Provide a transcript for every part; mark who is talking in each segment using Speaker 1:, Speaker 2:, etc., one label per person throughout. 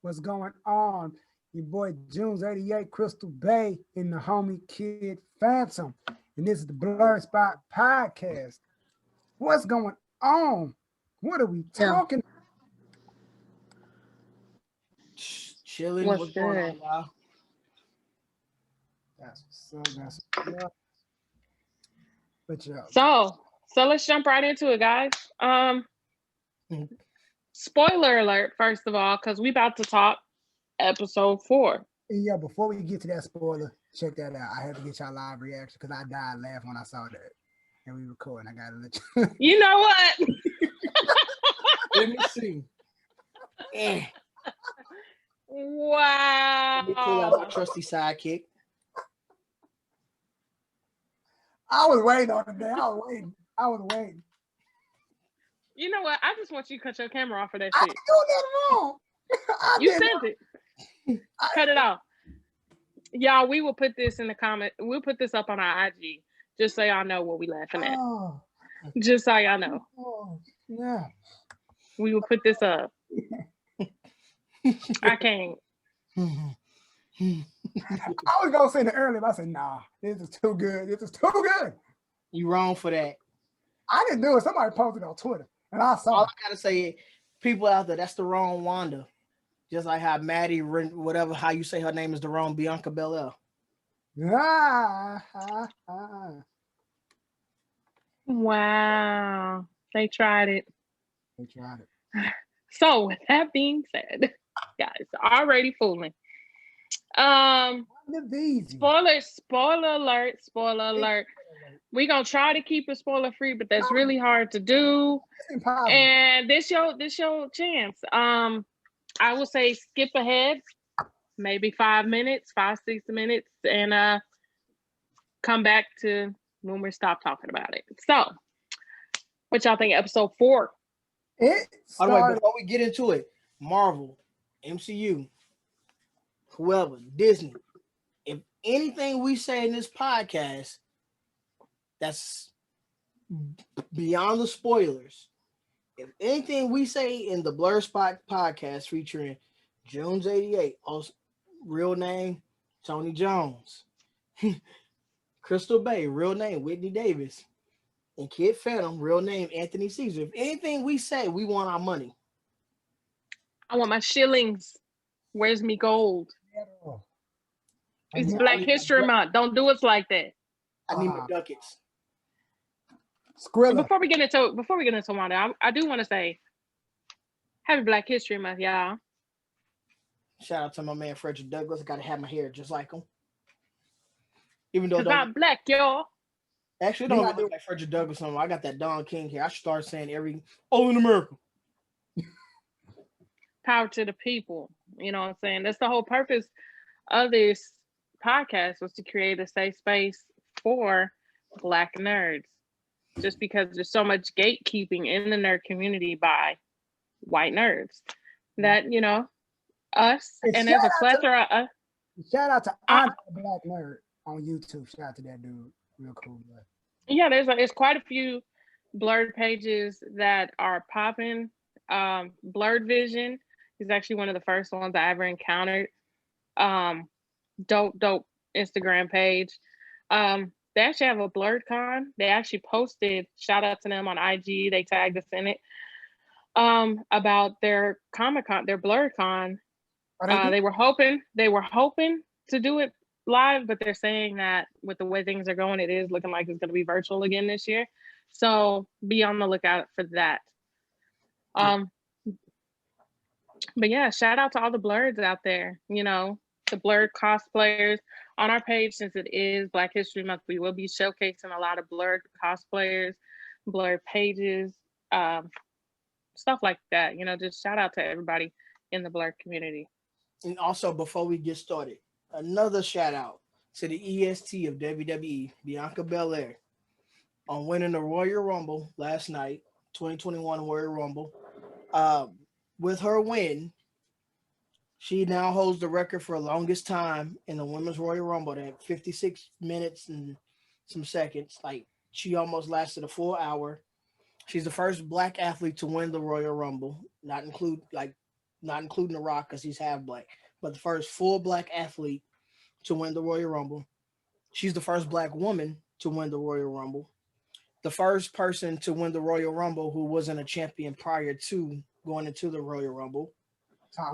Speaker 1: What's going on? Your boy June's 88, Crystal Bay, and the homie Kid Phantom. And this is the BlerdSpot Podcast. What's going on? What are we talking?
Speaker 2: Chilling.
Speaker 3: What's
Speaker 2: What's going on,
Speaker 3: good?
Speaker 2: y'all?
Speaker 1: That's what's up. That's what's up. But yeah,
Speaker 3: So let's jump right into it, guys. Spoiler alert, first of all, because we about to talk episode 4.
Speaker 1: yeah. Before we get to that spoiler, check that out. I had to get y'all live reaction because I died laughing when I saw that, and we recording. I gotta let you.
Speaker 3: You know what?
Speaker 2: Let me see. Let me pull out my
Speaker 3: Wow.
Speaker 2: trusty sidekick.
Speaker 1: I was waiting on it, man. I was waiting.
Speaker 3: You know what? I just want you to cut your camera off for that
Speaker 1: I
Speaker 3: shit.
Speaker 1: didn't do nothing wrong.
Speaker 3: You sent it. Cut it off. Y'all, we will put this in the comment. We'll put this up on our IG. Just so y'all know what we laughing at.
Speaker 1: Oh,
Speaker 3: Just so y'all know.
Speaker 1: yeah.
Speaker 3: We will put this up. I can't.
Speaker 1: I was gonna say it earlier, but I said, nah, this is too good. This is too good.
Speaker 2: You wrong for that.
Speaker 1: I didn't do it. Somebody posted on Twitter, and I saw
Speaker 2: All
Speaker 1: it.
Speaker 2: I gotta say, people out there, that's the wrong Wanda. Just like how Maddie, whatever, how you say her name is the wrong Bianca Belair.
Speaker 1: Ah, ah, ah.
Speaker 3: Wow. They tried it.
Speaker 1: They tried it.
Speaker 3: So with that being said, guys, already fooling. Spoiler alert. We're gonna try to keep it spoiler free, but that's really hard to do.
Speaker 1: It's impossible.
Speaker 3: And this your chance. I will say skip ahead, maybe 5 minutes, 6 minutes, and come back to when we stop talking about it. So, what y'all think? Episode 4.
Speaker 2: By the way, before we get into it, Marvel, MCU, whoever, Disney, if anything we say in this podcast that's beyond the spoilers, if anything we say in the BlerdSpot Podcast featuring Jones 88, also real name Tony Jones, Crystal Bay, real name Whitney Davis, and Kid Phantom, real name Anthony Caesar. If anything we say, we want our money.
Speaker 3: I want my shillings. Where's me gold? It's Black History Month. Don't do us like that.
Speaker 2: I need my ducats.
Speaker 1: Skrilla.
Speaker 3: Before we get into Wanda, I do want to say Happy Black History Month, y'all.
Speaker 2: Shout out to my man Frederick Douglass. I gotta have my hair just like him. Even though
Speaker 3: I'm black, y'all.
Speaker 2: Actually, don't look like Frederick Douglass anymore. I got that Don King hair. I should start saying all in America.
Speaker 3: Power to the people. You know what I'm saying? That's the whole purpose of this podcast, was to create a safe space for Black nerds. Just because there's so much gatekeeping in the nerd community by white nerds that, you know, us, and there's a plethora of...
Speaker 1: Shout out to Andre Black Nerd on YouTube. Shout out to that dude. Real cool. Bro.
Speaker 3: Yeah, there's quite a few Blerd pages that are popping. WandaVision is actually one of the first ones I ever encountered. Dope Instagram page. They actually have a BlerdCon. They actually posted, shout out to them on IG. They tagged us in it. About their Comic-Con, their BlerdCon. They were hoping to do it live, but they're saying that with the way things are going, it is looking like it's going to be virtual again this year. So be on the lookout for that. But yeah, shout out to all the Blerds out there. You know, the Blerd cosplayers on our page. Since it is Black History Month, we will be showcasing a lot of Blerd cosplayers, Blerd pages, stuff like that. You know, just shout out to everybody in the Blerd community.
Speaker 2: And also, before we get started, another shout out to the EST of WWE, Bianca Belair, on winning the Royal Rumble last night, 2021 Royal Rumble. With her win, she now holds the record for the longest time in the Women's Royal Rumble at 56 minutes and some seconds. Like, she almost lasted a full hour. She's the first Black athlete to win the Royal Rumble, not include like not including The Rock because he's half black, but the first full black athlete to win the Royal Rumble. She's the first black woman to win the Royal Rumble. The first person to win the Royal Rumble who wasn't a champion prior to going into the Royal Rumble.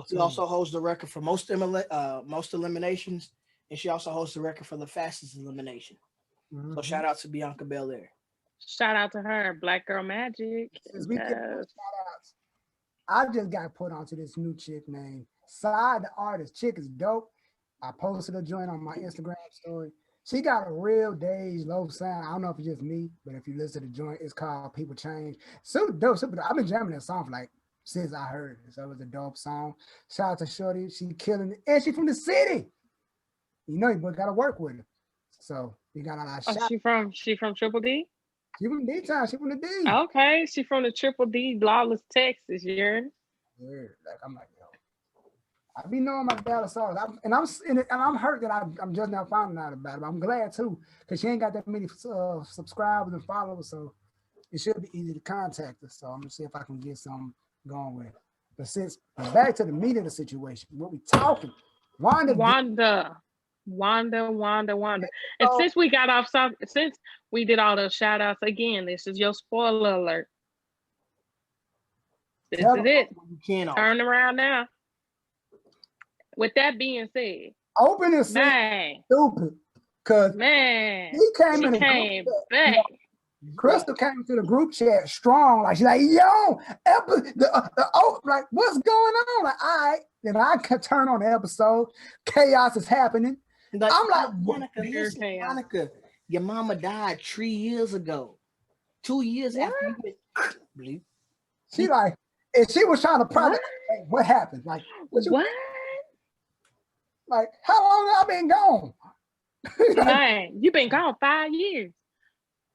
Speaker 2: She also holds the record for most eliminations, and she also holds the record for the fastest elimination. Mm-hmm. So shout out to Bianca Belair.
Speaker 3: Shout out to her, Black Girl Magic.
Speaker 1: Since we get shout outs, I just got put onto this new chick named Side the Artist. Chick is dope. I posted a joint on my Instagram story. She got a real Dej Loaf sound. I don't know if it's just me, but if you listen to the joint, it's called People Change. Super dope, super dope. I've been jamming that song for like since I heard it. So it was a dope song. Shout out to Shorty. She killing it. And she from the city. You know, you gotta work with her. So you got a lot of shots.
Speaker 3: She from Triple D?
Speaker 1: She from D-Town. She from the D.
Speaker 3: Okay. She from the Triple D, Lawless, Texas. You heard?
Speaker 1: Yeah. Like I'm like, yo. I be knowing my Dallas songs. I'm hurt that I'm just now finding out about it. But I'm glad too, because she ain't got that many subscribers and followers, so it should be easy to contact her. So I'm gonna see if I can get some going with it. But since back to the meat of the situation, what we talking? Wanda.
Speaker 3: And since we got off, since we did all those shout outs again, this is your spoiler alert. This is it. Turn around now. With that being said,
Speaker 1: open and say stupid. Cause
Speaker 3: he came back.
Speaker 1: Crystal came to the group chat strong, like she's like, yo, like what's going on? Like, all right, then I can turn on the episode. Chaos is happening.
Speaker 2: Like,
Speaker 1: I'm like,
Speaker 2: Monica, your mama died 3 years ago. 2 years after you went.
Speaker 1: She like, and she was trying to probably, hey, what happened? Like,
Speaker 3: what?
Speaker 1: Like, how long have I been gone?
Speaker 3: Man, you been gone 5 years.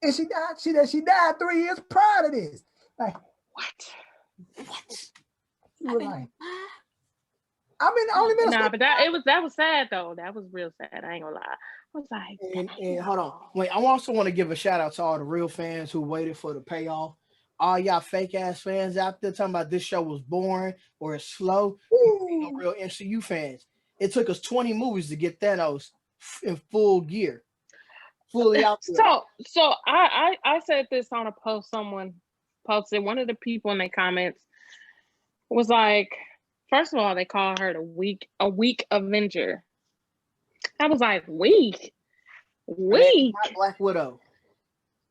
Speaker 1: And she died. She died 3 years prior to this. Like,
Speaker 2: what?
Speaker 1: She was like, I mean, only been.
Speaker 3: Nah, but that was sad though. That was real sad. I ain't gonna lie. I was like,
Speaker 2: and hold on, wait. I also want to give a shout out to all the real fans who waited for the payoff. All y'all fake ass fans out there talking about this show was boring or it's slow. No real MCU fans. It took us 20 movies to get Thanos in full gear, fully out there.
Speaker 3: So I said this on a post. Someone posted. One of the people in the comments was like, first of all, they call her a weak Avenger. I was like, weak.
Speaker 2: Black Widow.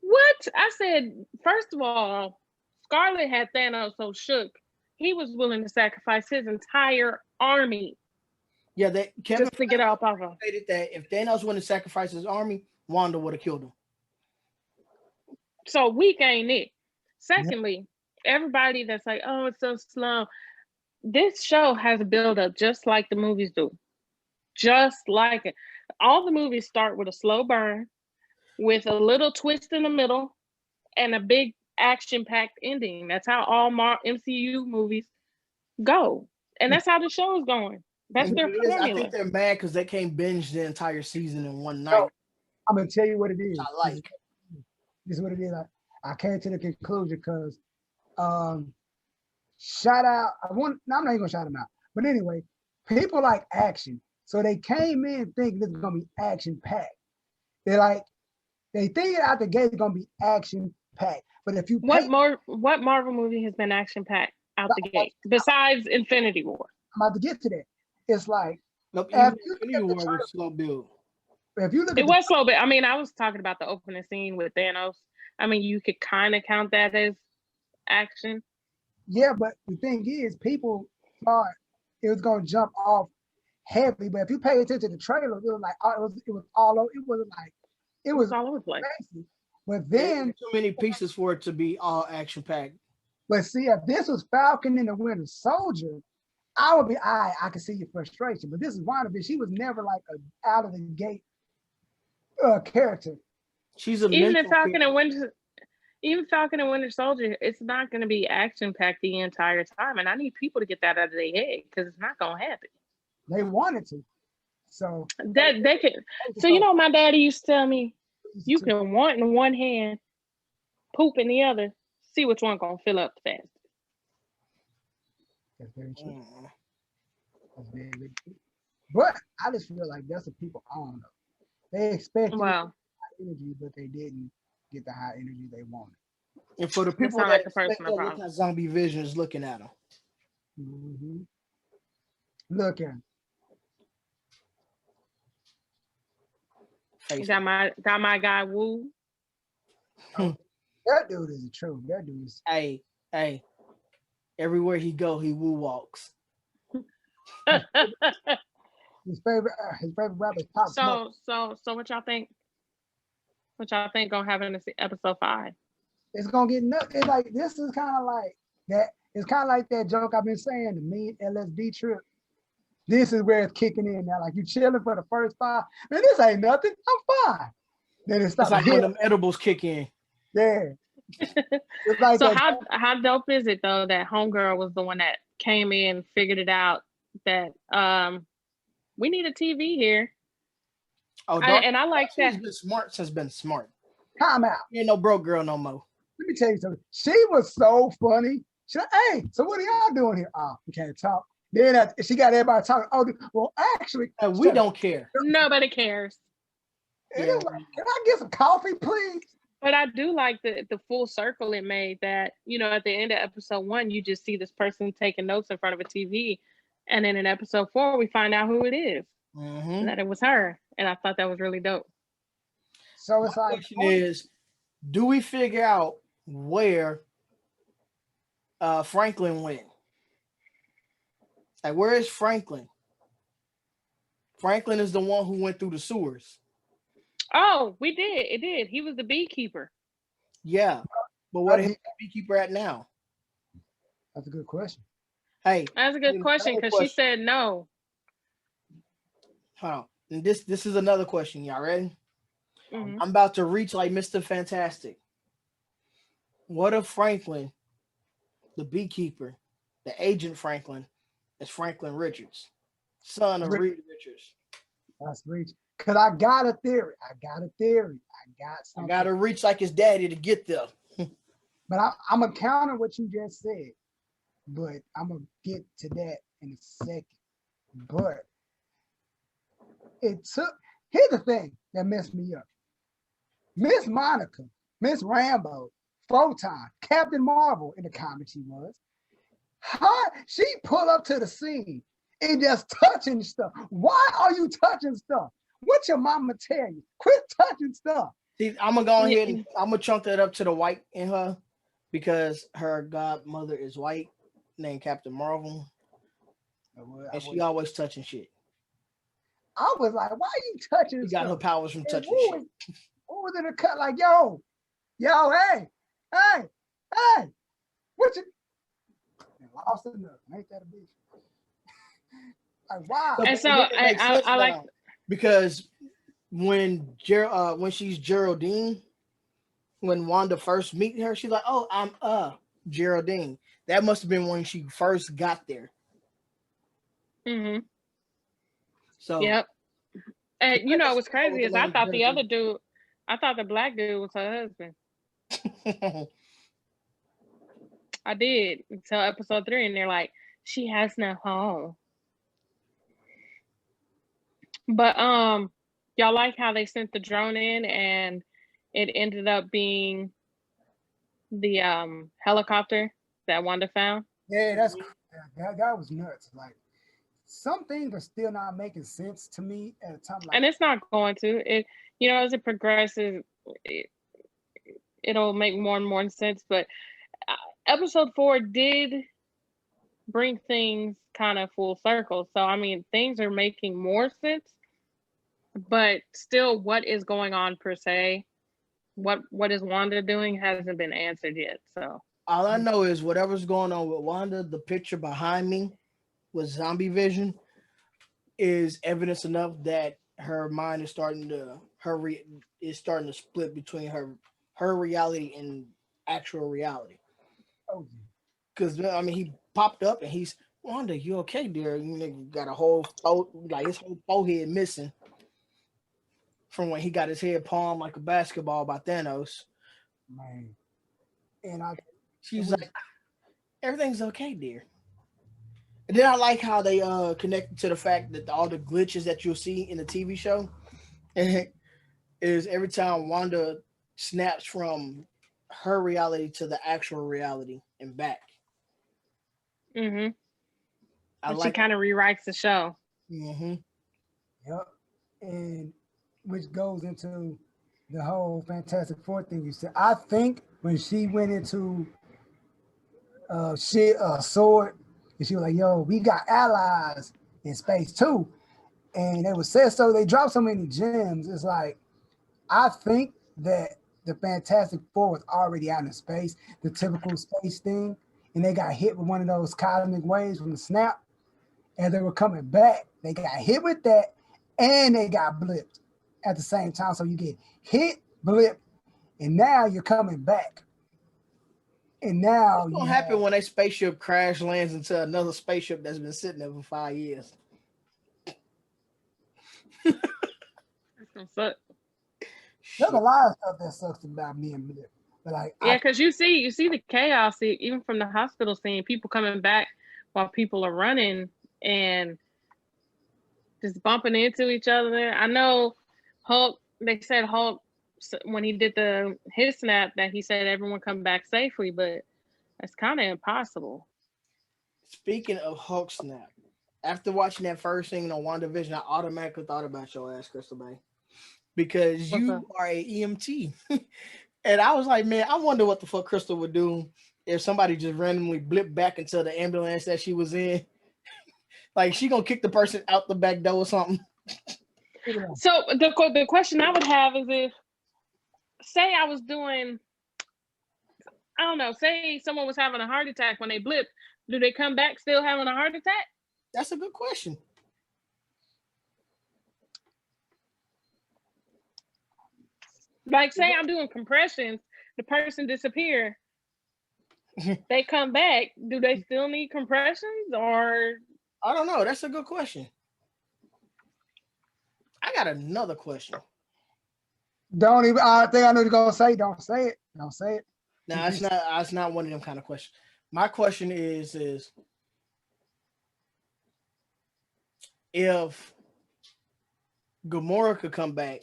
Speaker 3: What? I said, first of all, Scarlet had Thanos so shook, he was willing to sacrifice his entire army.
Speaker 2: Yeah, Kevin
Speaker 3: just to get out of him.
Speaker 2: Stated that if Thanos wouldn't sacrifice his army, Wanda would have killed him.
Speaker 3: So weak ain't it? Secondly, everybody that's like, oh, it's so slow. This show has a build-up just like the movies do. Just like it. All the movies start with a slow burn, with a little twist in the middle, and a big action-packed ending. That's how all MCU movies go. And that's how the show is going. That's their formula.
Speaker 2: I think they're mad because they can't binge the entire season in one night.
Speaker 1: So, I'm going to tell you what it is.
Speaker 2: I like.
Speaker 1: This is what it is. I came to the conclusion because shout out. I'm not even going to shout them out. But anyway, people like action. So they came in thinking this is going to be action-packed. They think out the gate it's going to be action-packed. But if you
Speaker 3: what Marvel movie has been action-packed out the gate besides Infinity War?
Speaker 1: I'm about to get to that. It's like
Speaker 2: Infinity War was slow build.
Speaker 1: If you look,
Speaker 3: it was slow, but I mean, I was talking about the opening scene with Thanos. I mean, you could kind of count that as action.
Speaker 1: Yeah, but the thing is, people thought it was going to jump off heavily. But if you pay attention to the trailer, it was like it was all over. It wasn't like it was
Speaker 3: all over the place.
Speaker 1: But then
Speaker 2: too many pieces for it to be all action packed.
Speaker 1: But see, if this was Falcon and the Winter Soldier, I would be, I can see your frustration. But this is WandaVision. She was never like a out of the gate character.
Speaker 2: She's a
Speaker 3: even Falcon and Winter Soldier, it's not going to be action packed the entire time, and I need people to get that out of their head because it's not going to happen.
Speaker 1: They wanted to, so
Speaker 3: that they can. So you know, my daddy used to tell me, you can want in one hand, poop in the other. See which one gonna fill up fast.
Speaker 1: That's very true. That's very, very true. But I just feel like that's what people I don't know. They expected
Speaker 3: Well,
Speaker 1: high energy, but they didn't get the high energy they wanted.
Speaker 2: And for the
Speaker 3: it
Speaker 2: people
Speaker 3: sounds
Speaker 2: that
Speaker 3: like a
Speaker 2: expect
Speaker 3: personal
Speaker 2: that, look
Speaker 3: problem.
Speaker 2: how Zombie Vision is looking at them.
Speaker 1: Mm-hmm. Look at
Speaker 3: Got my guy Woo.
Speaker 1: that dude is the truth. That dude is
Speaker 2: Hey, everywhere he go, he woo walks.
Speaker 1: his favorite rapper is Pop Smoke.
Speaker 3: So what y'all think? What y'all think gonna happen in episode 5?
Speaker 1: It's gonna get nuts. It's like this is kind of like that. It's kind of like that joke I've been saying, the mean LSD trip. This is where it's kicking in now. Like you chilling for the first 5. Man, this ain't nothing. I'm fine. Then it starts
Speaker 2: It's like when them edibles kick in.
Speaker 1: Yeah. It's like
Speaker 3: So
Speaker 1: that.
Speaker 3: how dope is it though that Homegirl was the one that came in, figured it out that we need a TV here.
Speaker 2: Oh,
Speaker 3: and I like that.
Speaker 2: Has been smart.
Speaker 1: Time out.
Speaker 2: You ain't no broke girl no more.
Speaker 1: Let me tell you something. She was so funny. She like, hey, so what are y'all doing here? Oh, we can't talk. Then she got everybody talking. Oh, well, actually,
Speaker 2: we don't care.
Speaker 3: Nobody cares.
Speaker 1: Yeah. Like, can I get some coffee, please?
Speaker 3: But I do like the full circle it made that, at the end of episode 1, you just see this person taking notes in front of a TV. And then in episode 4, we find out who it is.
Speaker 2: Mm-hmm.
Speaker 3: And that it was her. And I thought that was really dope.
Speaker 1: So it's
Speaker 2: My
Speaker 1: like,
Speaker 2: question is, do we figure out where Franklin went? Like, where is Franklin? Franklin is the one who went through the sewers.
Speaker 3: Oh, we did. It did. He was the beekeeper.
Speaker 2: Yeah. But where is the beekeeper at now?
Speaker 1: That's a good question.
Speaker 2: Hey.
Speaker 3: That's a good question because she said no.
Speaker 2: Hold on. And this is another question. Y'all ready?
Speaker 3: Mm-hmm.
Speaker 2: I'm about to reach like Mr. Fantastic. What if Franklin, the beekeeper, the agent Franklin, is Franklin Richards, son of Reed Richards?
Speaker 1: That's reach. Because I got a theory. I got
Speaker 2: to reach like his daddy to get there.
Speaker 1: But I'm going to counter what you just said. But I'm going to get to that in a second. But here's the thing that messed me up. Miss Monica, Miss Rambo, Photon, Captain Marvel in the comic she was. She pull up to the scene and just touching stuff. Why are you touching stuff? What your mama tell you? Quit touching stuff.
Speaker 2: See, I'm gonna go ahead and I'm gonna chunk that up to the white in her because her godmother is white, named Captain Marvel, and she always touching shit.
Speaker 1: I was like, why are you touching
Speaker 2: She
Speaker 1: stuff?
Speaker 2: got her powers from touching shit.
Speaker 1: What was in the cut? Like, yo, hey, what you? Lost enough. Ain't that a bitch? Like, wow.
Speaker 3: And so I like
Speaker 2: because when she's Geraldine, when Wanda first meet her, she's like, "Oh, I'm Geraldine." That must have been when she first got there.
Speaker 3: Mm-hmm.
Speaker 2: So
Speaker 3: yep. And what's crazy is I thought the other dude, I thought the black dude was her husband. I did until episode 3, and they're like, she has no home. But y'all like how they sent the drone in and it ended up being the helicopter that Wanda found?
Speaker 1: Yeah, that was nuts. Like, some things are still not making sense to me at a time like.
Speaker 3: And it's not going to. It as it progresses, it'll make more and more sense. But episode 4 did bring things kind of full circle. So I mean, things are making more sense. But still, what is going on per se? What is Wanda doing hasn't been answered yet. So
Speaker 2: all I know is whatever's going on with Wanda, the picture behind me with Zombie Vision is evidence enough that her mind is starting to split between her reality and actual reality. Because I mean, he popped up and he's Wanda, you okay, dear? You nigga got a whole his whole forehead missing from when he got his head palmed like a basketball by Thanos.
Speaker 1: Man, and
Speaker 2: she's like, everything's okay, dear. And then I like how they connected to the fact that all the glitches that you'll see in the TV show is every time Wanda snaps from her reality to the actual reality and back.
Speaker 3: Mm-hmm.
Speaker 2: I
Speaker 3: She
Speaker 2: like.
Speaker 3: kind of rewrites the show.
Speaker 2: Mm-hmm.
Speaker 1: Yep. And which goes into the whole Fantastic Four thing you said. I think when she went into sword, and she was like, "Yo, we got allies in space too," and they would say so. They dropped so many gems. It's like I think that the Fantastic Four was already out in space, the typical space thing, and they got hit with one of those cosmic waves from the snap. As they were coming back, they got hit with that, and they got blipped at the same time. So you get hit, blip, and now you're coming back. And now
Speaker 2: What's
Speaker 1: you
Speaker 2: gonna happen when a spaceship crash lands into another spaceship that's been sitting there for 5 years?
Speaker 3: So,
Speaker 1: there's a lot of stuff that sucks about me and blip. But like,
Speaker 3: yeah, because you see the chaos, even from the hospital scene, people coming back while people are running and just bumping into each other. I know Hulk. They said Hulk when he did his snap that he said everyone come back safely, but that's kind of impossible.
Speaker 2: Speaking of Hulk snap, after watching that first thing on WandaVision, I automatically thought about your ass, Crystal Bay, because you are a EMT, and I was like, man, I wonder what the fuck Crystal would do if somebody just randomly blipped back into the ambulance that she was in. Like, she gonna kick the person out the back door or something.
Speaker 3: So the question I would have is if, say I was doing, I don't know, say someone was having a heart attack when they blip, do they come back still having a heart attack?
Speaker 2: That's a good question.
Speaker 3: Like, say I'm doing compressions, the person disappear, they come back, do they still need compressions or?
Speaker 2: I don't know. That's a good question. I got another question.
Speaker 1: don't even. I think I know what you're gonna say. Don't say it. Don't say it.
Speaker 2: No, it's not. It's not one of them kind of questions. My question is if Gamora could come back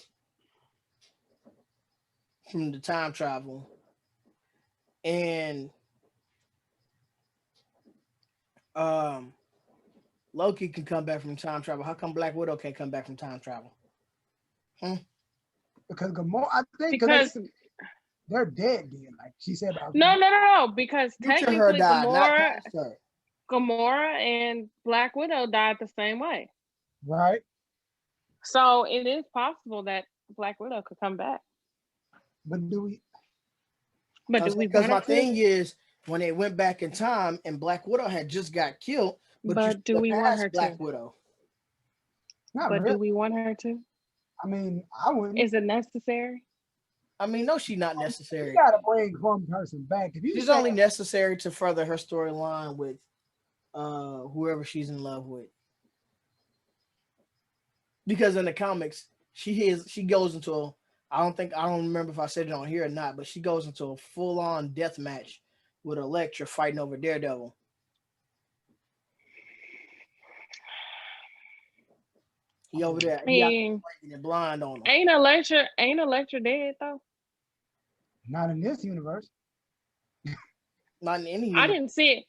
Speaker 2: from the time travel and Loki can come back from time travel, how come Black Widow can't come back from time travel?
Speaker 1: Because Gamora, I think
Speaker 3: Because
Speaker 1: they're dead then. Like she said about
Speaker 3: no, because
Speaker 2: Future her
Speaker 3: technically
Speaker 2: died, not past her.
Speaker 3: Gamora and Black Widow died the same way.
Speaker 1: right.
Speaker 3: So it is possible that Black Widow could come back.
Speaker 1: But do we?
Speaker 3: But do we
Speaker 2: Because
Speaker 3: want
Speaker 2: my
Speaker 3: her to?
Speaker 2: thing is when they went back in time and Black Widow had just got killed,
Speaker 3: But do we want her
Speaker 2: Black
Speaker 3: to?
Speaker 2: Widow?
Speaker 1: Not
Speaker 3: But
Speaker 1: really.
Speaker 3: do we want her to?
Speaker 1: I mean, I wouldn't.
Speaker 3: Is it necessary?
Speaker 2: I mean, no, she's not necessary.
Speaker 1: You gotta bring one person back. If you
Speaker 2: She's
Speaker 1: say,
Speaker 2: only necessary to further her storyline with whoever she's in love with. Because in the comics, she goes into a I don't remember if I said it on here or not, but she goes into a full-on death match with Elektra fighting over Daredevil. He over there. He blind on him.
Speaker 3: Ain't Elektra dead though?
Speaker 1: not in this universe.
Speaker 2: Not in any.
Speaker 3: I didn't see it.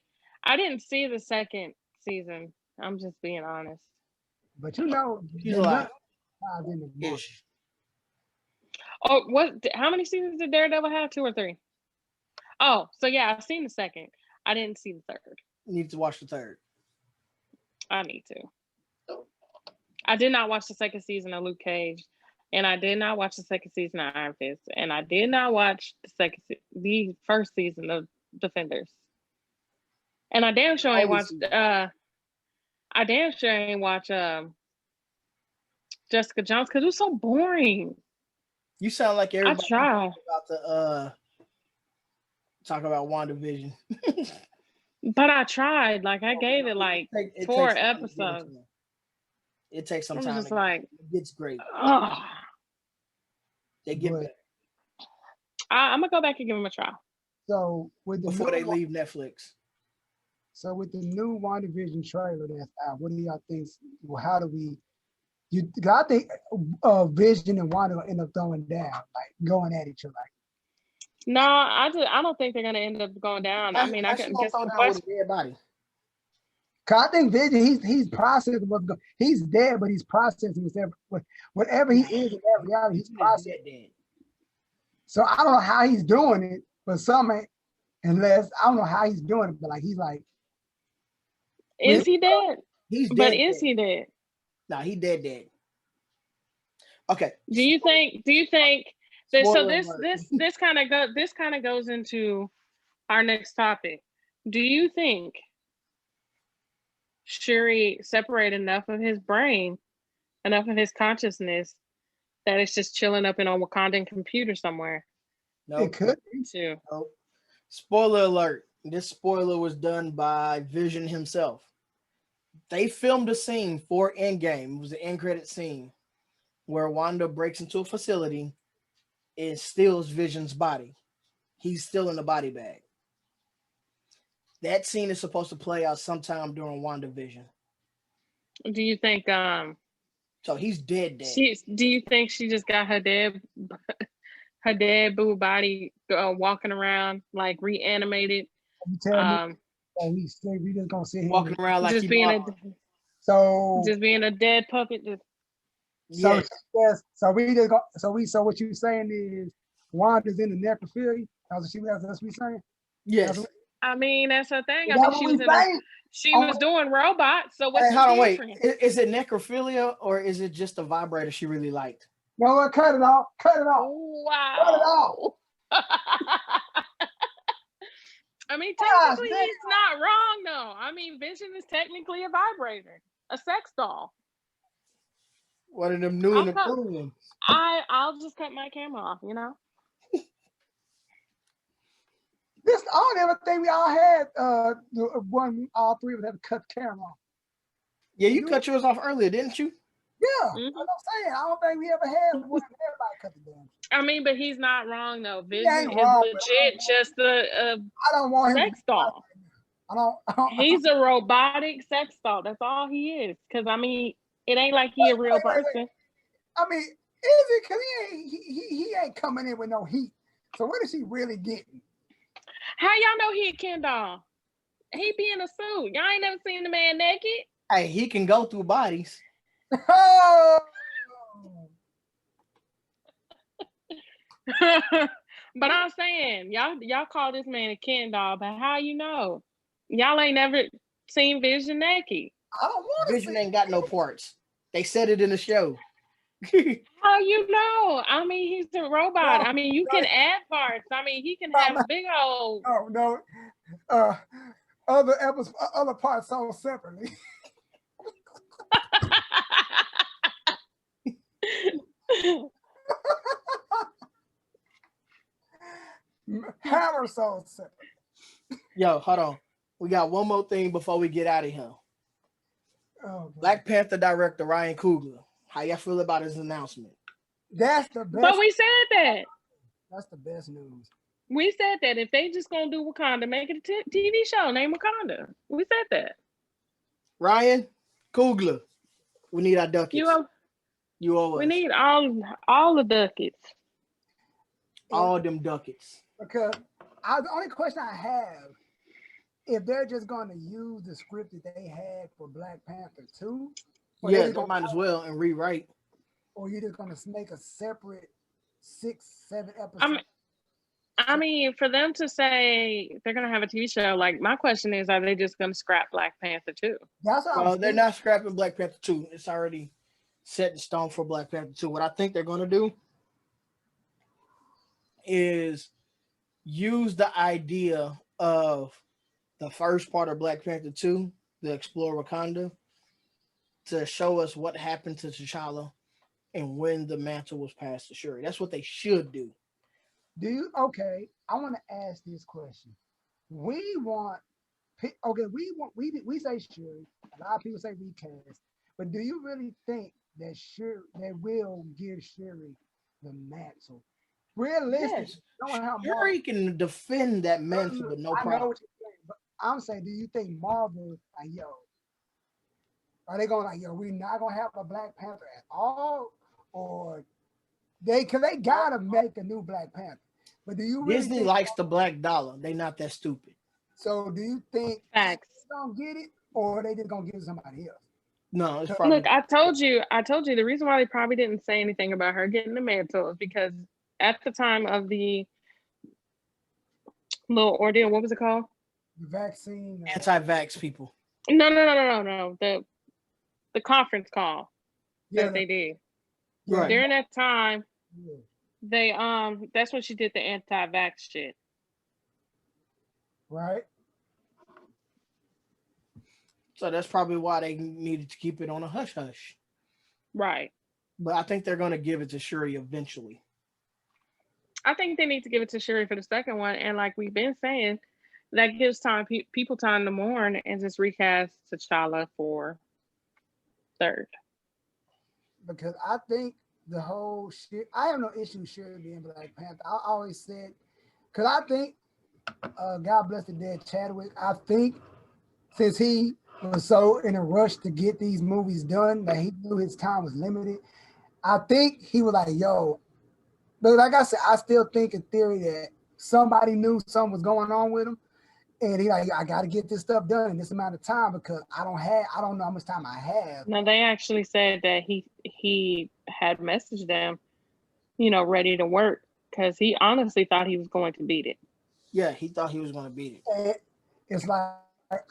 Speaker 3: I didn't see the second season. I'm just being honest.
Speaker 1: But you know,
Speaker 2: She's alive.
Speaker 1: Ish.
Speaker 3: Oh, what? How many seasons did Daredevil have? 2 or 3? Oh, so yeah, I've seen the second. I didn't see the third.
Speaker 2: You need to watch the third.
Speaker 3: I need to. I did not watch the second season of Luke Cage, and I did not watch the second season of Iron Fist, and I did not watch the first season of Defenders. And I damn sure ain't watched. I damn sure ain't watch Jessica Jones because it was so boring.
Speaker 2: You sound like everybody
Speaker 3: I try
Speaker 2: about to talk about WandaVision.
Speaker 3: But I tried. Like I gave it like 4 episodes.
Speaker 2: It takes some time.
Speaker 3: Just like
Speaker 2: it gets great. They get better.
Speaker 3: I'm gonna go back and give them a try.
Speaker 1: So with the
Speaker 2: before they leave Netflix.
Speaker 1: So with the new WandaVision trailer that's out, what do y'all think? Well, how do we? I think Vision and Wanda will end up throwing down, like going at each other.
Speaker 3: No, I don't think they're gonna end up going down. I mean, I
Speaker 2: She
Speaker 3: can
Speaker 2: gonna
Speaker 3: guess
Speaker 2: throw
Speaker 3: the
Speaker 2: down with
Speaker 3: question.
Speaker 2: a dead body.
Speaker 1: Cause I think Vision, he's processing what's going. He's dead, but he's processing whatever he is in that reality. He's processing.
Speaker 2: Dead.
Speaker 1: So I don't know how he's doing it, but unless I don't know how he's doing it, but like he's like,
Speaker 3: is he dead?
Speaker 2: He's dead.
Speaker 3: But is he dead?
Speaker 2: No, he dead. Okay.
Speaker 3: Do you think that, so this kind of goes into our next topic. Do you think Shuri separated enough of his brain, enough of his consciousness that it's just chilling up in a Wakandan computer somewhere?
Speaker 2: No,
Speaker 1: it could be
Speaker 3: too.
Speaker 2: Nope. Spoiler alert. This spoiler was done by Vision himself. They filmed a scene for Endgame. It was an end credit scene where Wanda breaks into a facility and steals Vision's body. He's still in the body bag. That scene is supposed to play out sometime during WandaVision.
Speaker 3: Do you think
Speaker 2: so he's dead?
Speaker 3: Do you think she just got her dead boo body walking around like reanimated?
Speaker 1: You tell me. We just gonna sit here
Speaker 2: walking around like
Speaker 3: just being a dead puppet.
Speaker 1: So we just go. So what you saying is Wanda's in the necrophilia? That's what we saying.
Speaker 2: Yes.
Speaker 3: I mean, that's her thing. I mean, she was doing robots. So what's
Speaker 2: wait. Is it necrophilia or is it just a vibrator she really liked?
Speaker 1: No, cut it off.
Speaker 3: Wow.
Speaker 1: Cut it off.
Speaker 3: I mean, technically, he's not wrong, though. I mean, Vision is technically a vibrator, a sex doll.
Speaker 2: One of them new and improved ones.
Speaker 3: I'll just cut my camera off, you know?
Speaker 1: I don't ever think we all had all three of us had to cut the camera off.
Speaker 2: Yeah, you cut yours off earlier, didn't you?
Speaker 1: Yeah, that's what I'm saying. I don't think we ever had one. Everybody cut the damn.
Speaker 3: I mean, but he's not wrong though. Vision is legit just
Speaker 1: I don't want him
Speaker 3: sex doll.
Speaker 1: I don't.
Speaker 3: He's a robotic sex doll. That's all he is. Because I mean, it ain't like he a real person.
Speaker 1: I mean, is it? Because he ain't coming in with no heat. So what is he really getting?
Speaker 3: How y'all know he a Ken doll? He be in a suit. Y'all ain't never seen the man naked.
Speaker 2: Hey, he can go through bodies.
Speaker 1: Oh.
Speaker 3: But I'm saying, y'all call this man a Ken doll, but how you know? Y'all ain't never seen Vision naked.
Speaker 1: I don't want
Speaker 2: Vision ain't got no parts. They said it in the show.
Speaker 3: How you know? I mean, he's a robot. I mean, you can add parts. I mean, he can have big old.
Speaker 1: No. Other parts sold separately. Hammer sold separately.
Speaker 2: Yo, hold on. We got one more thing before we get out of here.
Speaker 1: Oh,
Speaker 2: Black Panther director Ryan Coogler. How y'all feel about his announcement?
Speaker 1: That's the best.
Speaker 3: But we said that.
Speaker 1: That's the best news.
Speaker 3: We said that if they just gonna do Wakanda, make it a TV show named Wakanda. We said that.
Speaker 2: Ryan Coogler, we need our ducats. You owe us.
Speaker 3: We need all the ducats.
Speaker 2: All them ducats.
Speaker 1: Because the only question I have, if they're just going to use the script that they had for Black Panther 2,
Speaker 2: yeah, they might as well and rewrite.
Speaker 1: Or you're just going to make a separate 6-7 episode.
Speaker 3: I mean, for them to say they're going to have a TV show, like my question is, are they just going to scrap Black Panther 2?
Speaker 1: That's what
Speaker 2: well, they're not scrapping Black Panther 2. It's already set in stone for Black Panther 2. What I think they're going to do is use the idea of the first part of Black Panther 2, the Explore Wakanda, to show us what happened to T'Challa and when the mantle was passed to Shuri. That's what they should do.
Speaker 1: Okay, I want to ask this question. We say Shuri. A lot of people say recast, but do you really think that they will give Shuri the mantle? Realistic.
Speaker 2: Yes. Shuri can defend that mantle with no problem.
Speaker 1: I know what you're saying, I'm saying, do you think Marvel, like, yo, are they going like, yo, we not gonna have a Black Panther at all, or cause they gotta make a new Black Panther? But do you really
Speaker 2: Disney
Speaker 1: think
Speaker 2: likes the black dollar. They not that stupid.
Speaker 1: so? Do you think
Speaker 3: Facts.
Speaker 1: they gonna get it, or they just gonna give it to somebody else?
Speaker 2: No, it's
Speaker 3: Look,
Speaker 2: probably
Speaker 3: I told you the reason why they probably didn't say anything about her getting the mantle is because at the time of the little ordeal, what was it called?
Speaker 1: The vaccine,
Speaker 2: anti-vax people.
Speaker 3: No. The conference call that they did.
Speaker 2: Right.
Speaker 3: During that time,
Speaker 1: yeah.
Speaker 3: they that's when she did the anti-vax shit.
Speaker 1: Right.
Speaker 2: So that's probably why they needed to keep it on a hush hush.
Speaker 3: Right.
Speaker 2: But I think they're going to give it to Shuri eventually.
Speaker 3: I think they need to give it to Shuri for the second one, and like we've been saying, that gives time people time to mourn and just recast T'Challa for third.
Speaker 1: Because I think the whole shit, I have no issue with Shuri being Black Panther. I always said, because I think, God bless the dead Chadwick, I think since he was so in a rush to get these movies done that he knew his time was limited, I think he was like, yo, but like I said, I still think in theory that somebody knew something was going on with him. And he like, I got to get this stuff done in this amount of time because I don't know how much time I have.
Speaker 3: No, they actually said that he had messaged them, ready to work because he honestly thought he was going to beat it.
Speaker 2: Yeah, he thought he was going to beat it.
Speaker 1: And it's like, but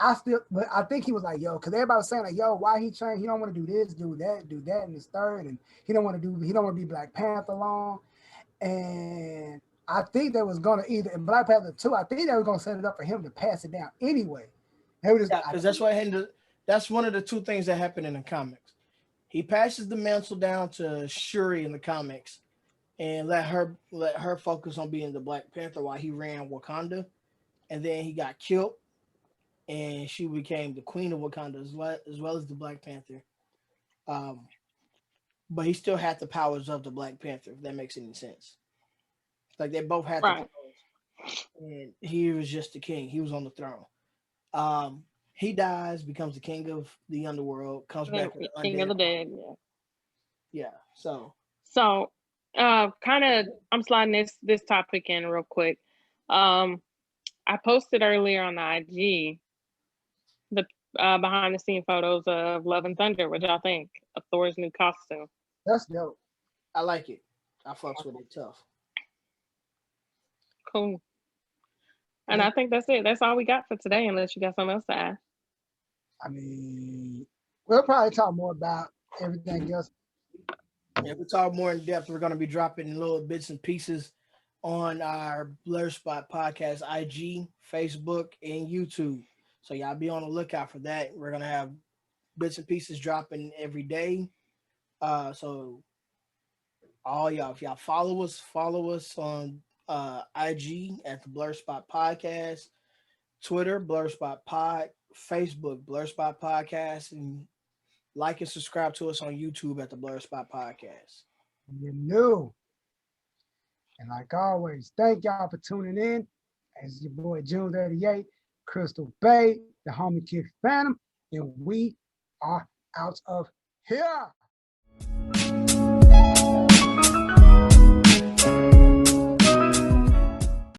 Speaker 1: I think he was like, yo, because everybody was saying like, yo, why he trained? He don't want to do this, do that, and this third, and he don't want to be Black Panther long. And I think they was gonna either in Black Panther 2, I think they were gonna set it up for him to pass it down anyway.
Speaker 2: Because that's what that's one of the two things that happened in the comics. He passes the mantle down to Shuri in the comics and let her focus on being the Black Panther while he ran Wakanda, and then he got killed, and she became the Queen of Wakanda as well as the Black Panther. But he still had the powers of the Black Panther, if that makes any sense. Like they both had the powers, and he was just the king. He was on the throne. He dies, becomes the king of the underworld, comes back with
Speaker 3: king of the dead.
Speaker 2: Yeah. So
Speaker 3: kind of, I'm sliding this topic in real quick. I posted earlier on the IG the behind the scene photos of Love and Thunder. What y'all think of Thor's new costume?
Speaker 1: That's dope.
Speaker 2: I like it. I fucks with it tough.
Speaker 3: Cool. And I think that's it. That's all we got for today, unless you got something else to add.
Speaker 1: I mean, we'll probably talk more about everything else.
Speaker 2: Yeah, we'll talk more in depth. We're going to be dropping little bits and pieces on our BlerdSpot Podcast IG, Facebook, and YouTube. So y'all be on the lookout for that. We're going to have bits and pieces dropping every day. So all y'all, if y'all follow us on IG at the BlerdSpot Podcast, Twitter, BlerdSpot Pod, Facebook, BlerdSpot Podcast, and like and subscribe to us on YouTube at the BlerdSpot Podcast.
Speaker 1: You know. And like always, thank y'all for tuning in. As your boy June 38, Crystal Bay, the homie Kid Phantom, and we are out of here.